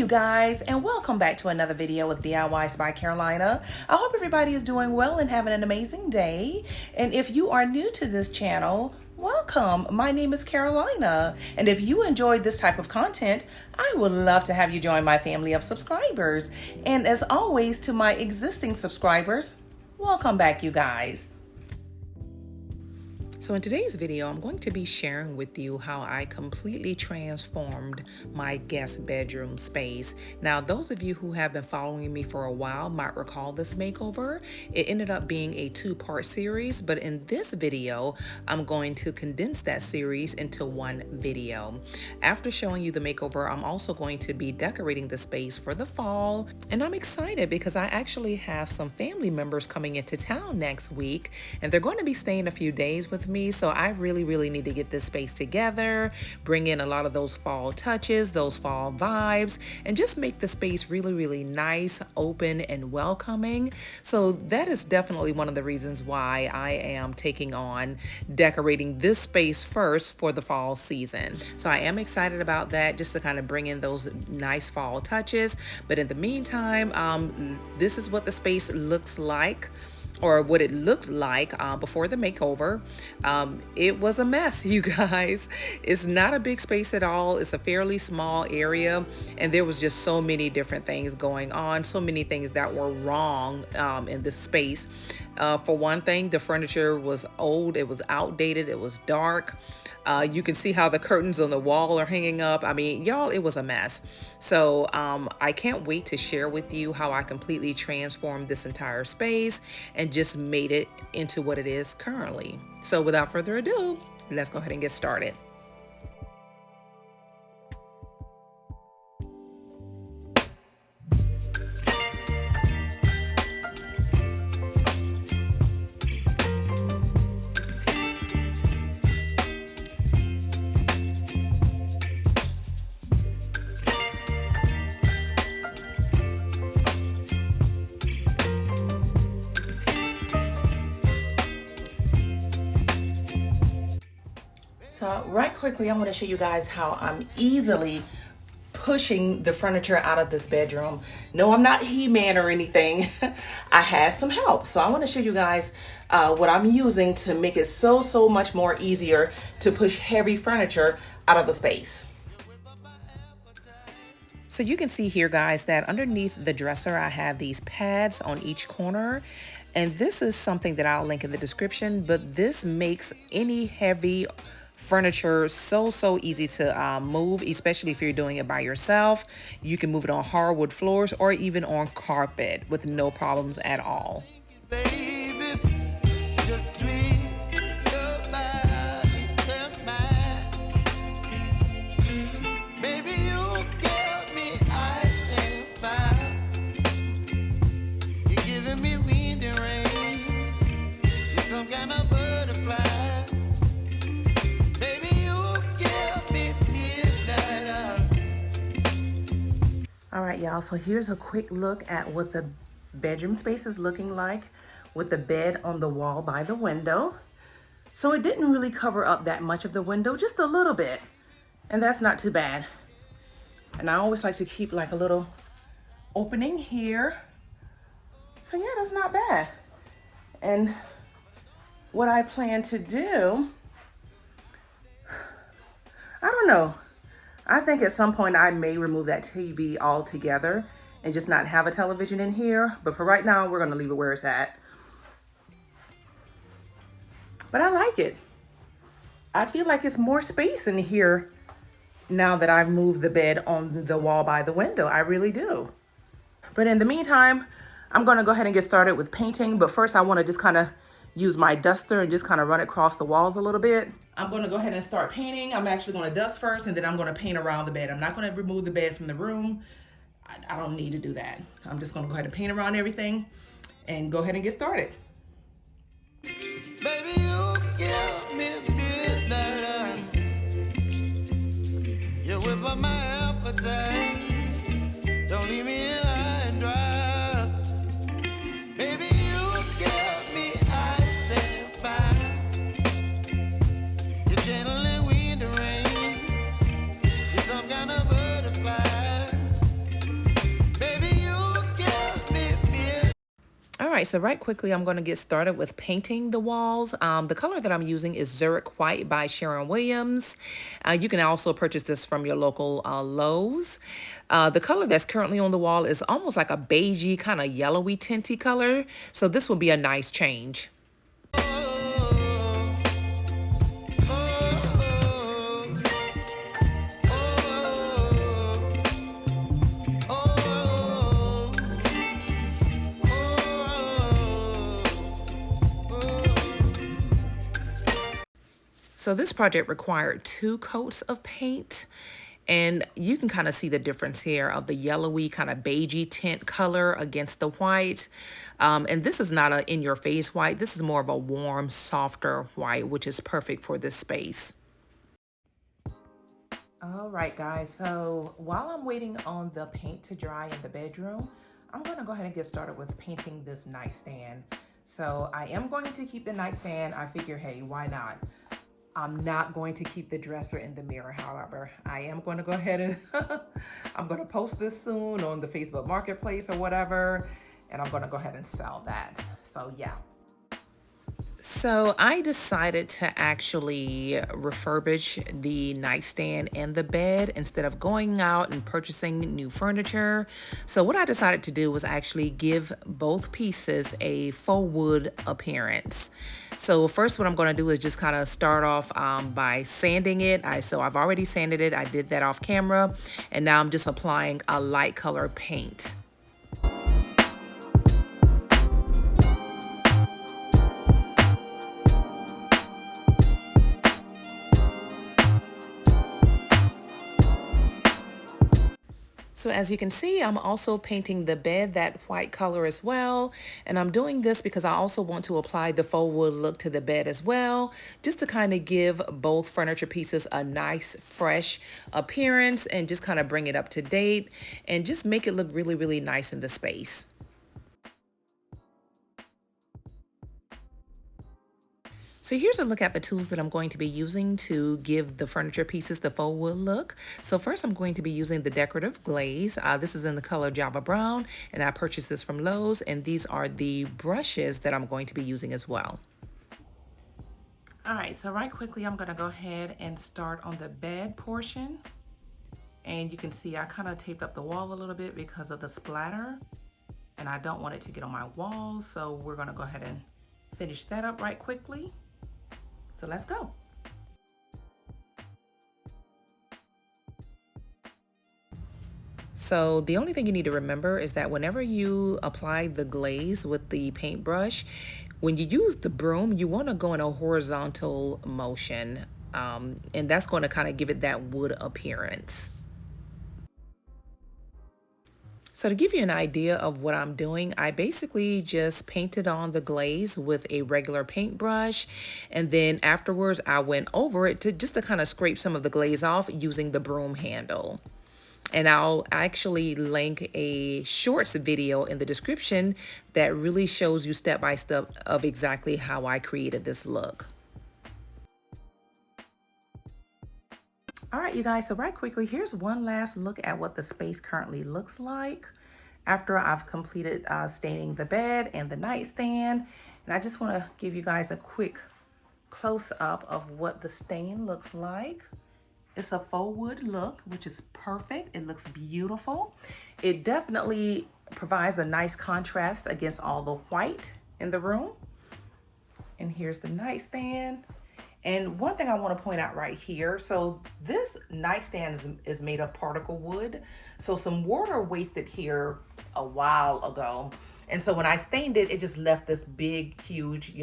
you guys, and welcome back to another video with DIYs by Carolina. I hope everybody is doing well and having an amazing day. And if you are new to this channel, welcome. My name is Carolina, and if you enjoyed this type of content, I would love to have you join my family of subscribers. And as always, to my existing subscribers, welcome back, you guys. So in today's video, I'm going to be sharing with you how I completely transformed my guest bedroom space. Now, those of you who have been following me for a while might recall this makeover. It ended up being a two-part series, but in this video, I'm going to condense that series into one video. After showing you the makeover, I'm also going to be decorating the space for the fall, and I'm excited because I actually have some family members coming into town next week, and they're going to be staying a few days with me. So I really need to get this space together, bring in a lot of those fall touches, those fall vibes, and just make the space really nice, open, and welcoming. So that is definitely one of the reasons why I am taking on decorating this space first for the fall season. So I am excited about that, just to kind of bring in those nice fall touches. But in the meantime, this is what the space looks like, or what it looked like before the makeover. It was a mess, you guys. It's not a big space at all. It's a fairly small area, and there was just so many different things going on, so many things that were wrong in this space. For one thing, the furniture was old, it was outdated, it was dark. You can see how the curtains on the wall are hanging up. I mean, y'all, it was a mess. So I can't wait to share with you how I completely transformed this entire space and just made it into what it is currently. So without further ado, let's go ahead and get started. So right quickly, I want to show you guys how I'm easily pushing the furniture out of this bedroom. No, I'm not He-Man or anything. I had some help. So I want to show you guys what I'm using to make it so much more easier to push heavy furniture out of a space. So you can see here, guys, that underneath the dresser, I have these pads on each corner. And this is something that I'll link in the description, but this makes any heavy furniture so easy to move, especially if you're doing it by yourself. You can move it on hardwood floors or even on carpet with no problems at all. Baby, it's just me. All right, y'all, so here's a quick look at what the bedroom space is looking like with the bed on the wall by the window. So it didn't really cover up that much of the window, just a little bit, and that's not too bad. And I always like to keep like a little opening here. So yeah, that's not bad. And what I plan to do, I don't know. I think at some point I may remove that TV altogether and just not have a television in here. But for right now, we're going to leave it where it's at. But I like it. I feel like it's more space in here now that I've moved the bed on the wall by the window. I really do. But in the meantime, I'm going to go ahead and get started with painting. But first, I want to just kind of use my duster and just kind of run it across the walls a little bit. I'm going to go ahead and start painting. I'm actually going to dust first, and then I'm going to paint around the bed. I'm not going to remove the bed from the room. I don't need to do that. I'm just going to go ahead and paint around everything and go ahead and get started. Baby, you give me midnight. You whip up my appetite. Don't leave me high and dry. Baby, you give me ice and fire. You're channeling wind and rain. You're some kind of butterfly. right, so right quickly, I'm going to get started with painting the walls. The color that I'm using is Zurich White by Sharon Williams. You can also purchase this from your local Lowe's. The color that's currently on the wall is almost like a beigey, kind of yellowy tinty color. So this will be a nice change. So this project required 2 coats of paint, and you can kind of see the difference here of the yellowy kind of beigey tint color against the white. And this is not a in-your-face white. This is more of a warm, softer white, which is perfect for this space. All right, guys, so while I'm waiting on the paint to dry in the bedroom, I'm going to go ahead and get started with painting this nightstand. So I am going to keep the nightstand. I figure, hey, why not? I'm not going to keep the dresser in the mirror, however. I am going to go ahead and I'm going to post this soon on the Facebook Marketplace or whatever, and I'm going to go ahead and sell that. So yeah. So I decided to actually refurbish the nightstand and the bed instead of going out and purchasing new furniture. So what I decided to do was actually give both pieces a faux wood appearance. So first what I'm going to do is just kind of start off by sanding it. So I've already sanded it. I did that off camera. And now I'm just applying a light color paint. So as you can see, I'm also painting the bed that white color as well. And I'm doing this because I also want to apply the faux wood look to the bed as well, just to kind of give both furniture pieces a nice, fresh appearance and just kind of bring it up to date and just make it look really, really nice in the space. So here's a look at the tools that I'm going to be using to give the furniture pieces the faux wood look. So first I'm going to be using the decorative glaze. This is in the color Java Brown, and I purchased this from Lowe's, and these are the brushes that I'm going to be using as well. All right, so right quickly I'm gonna go ahead and start on the bed portion. And you can see I kind of taped up the wall a little bit because of the splatter, and I don't want it to get on my walls. So we're gonna go ahead and finish that up right quickly. So let's go. So the only thing you need to remember is that whenever you apply the glaze with the paintbrush, when you use the broom, you want to go in a horizontal motion, and that's going to kind of give it that wood appearance. So to give you an idea of what I'm doing, I basically just painted on the glaze with a regular paintbrush, and then afterwards I went over it to just to kind of scrape some of the glaze off using the broom handle. And I'll actually link a shorts video in the description that really shows you step by step of exactly how I created this look. All right, you guys, so right quickly, here's one last look at what the space currently looks like after I've completed staining the bed and the nightstand. And I just want to give you guys a quick close-up of what the stain looks like. It's a faux wood look, which is perfect. It looks beautiful. It definitely provides a nice contrast against all the white in the room. And here's the nightstand. And one thing I want to point out right here, so this nightstand is made of particle wood. So some water wasted here a while ago. And so when I stained it, it just left this big, huge,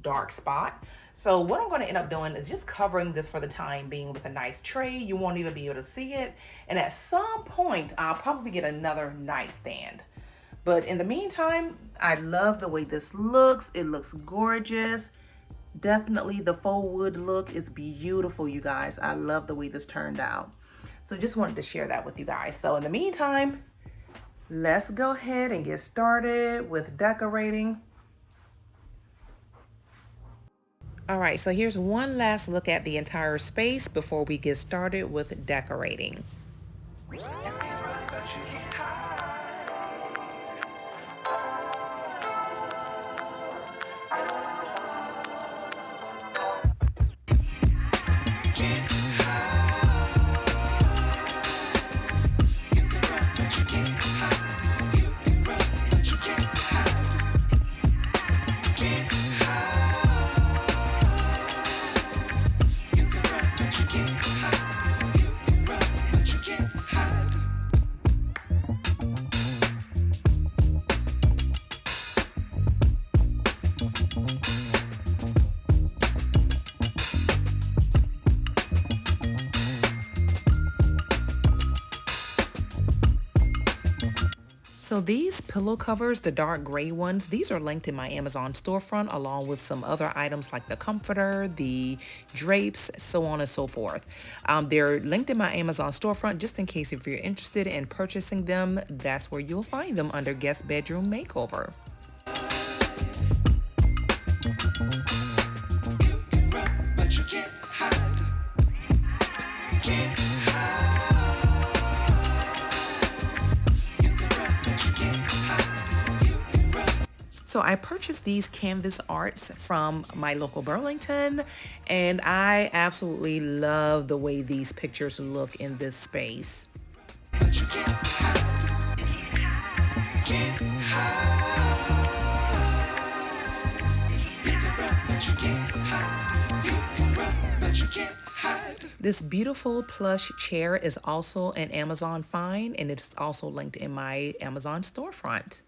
dark spot. So what I'm going to end up doing is just covering this for the time being with a nice tray. You won't even be able to see it. And at some point, I'll probably get another nightstand. But in the meantime, I love the way this looks. It looks gorgeous. Definitely the faux wood look is beautiful, you guys. I love the way this turned out. So just wanted to share that with you guys. So in the meantime, let's go ahead and get started with decorating. All right, so here's one last look at the entire space before we get started with decorating. So these pillow covers, the dark gray ones, these are linked in my Amazon storefront along with some other items like the comforter, the drapes, so on and so forth. They're linked in my Amazon storefront just in case if you're interested in purchasing them, that's where you'll find them under Guest Bedroom Makeover. So I purchased these canvas arts from my local Burlington, and I absolutely love the way these pictures look in this space. This beautiful plush chair is also an Amazon find, and it's also linked in my Amazon storefront.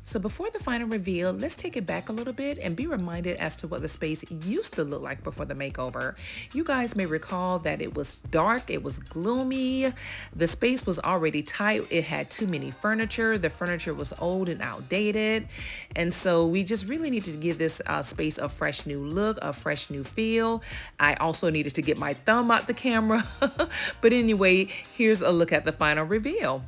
So before the final reveal, let's take it back a little bit and be reminded as to what the space used to look like before the makeover. You guys may recall that it was dark, it was gloomy, the space was already tight, it had too many furniture, the furniture was old and outdated, and so we just really needed to give this space a fresh new look, a fresh new feel. I also needed to get my thumb out the camera, but anyway, here's a look at the final reveal.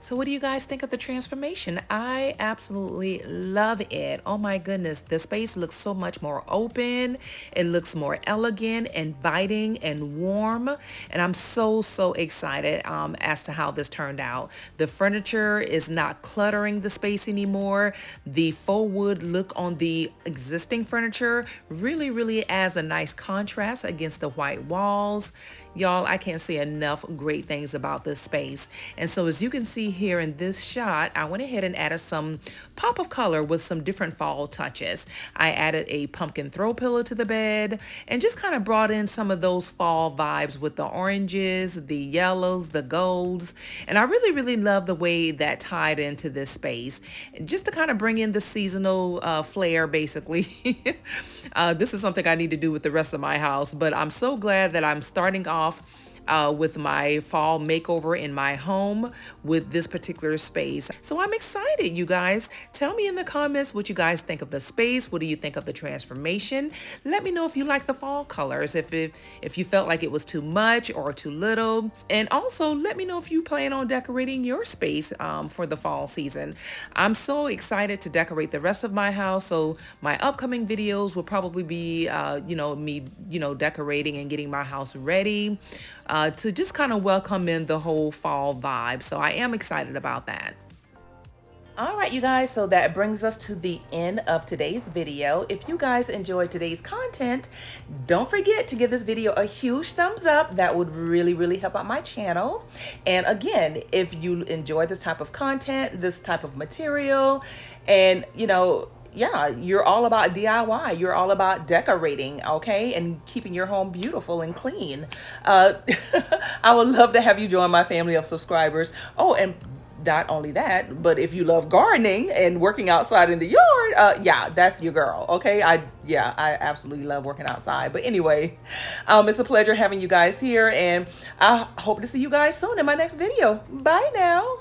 So what do you guys think of the transformation? I absolutely love it. Oh my goodness, the space looks so much more open. It looks more elegant, inviting, and warm. And I'm so excited as to how this turned out. The furniture is not cluttering the space anymore. The faux wood look on the existing furniture really adds a nice contrast against the white walls. Y'all, I can't say enough great things about this space. And so as you can see here in this shot, I went ahead and added some pop of color with some different fall touches. I added a pumpkin throw pillow to the bed and just kind of brought in some of those fall vibes with the oranges, the yellows, the golds. And I really love the way that tied into this space, just to kind of bring in the seasonal flair, basically. This is something I need to do with the rest of my house, but I'm so glad that I'm starting off with my fall makeover in my home with this particular space. So I'm excited, you guys. Tell me in the comments what you guys think of the space. What do you think of the transformation? Let me know if you like the fall colors, if you felt like it was too much or too little. And also let me know if you plan on decorating your space for the fall season. I'm so excited to decorate the rest of my house. So my upcoming videos will probably be, me, decorating and getting my house ready. To just kind of welcome in the whole fall vibe. So I am excited about that. All right, you guys, so that brings us to the end of today's video. If you guys enjoyed today's content, don't forget to give this video a huge thumbs up. That would really help out my channel. And again, if you enjoy this type of content, this type of material, and yeah, you're all about DIY. You're all about decorating, okay? And keeping your home beautiful and clean. I would love to have you join my family of subscribers. Oh, and not only that, but if you love gardening and working outside in the yard, yeah, that's your girl. Okay, I absolutely love working outside. But anyway, it's a pleasure having you guys here, and I hope to see you guys soon in my next video. Bye now.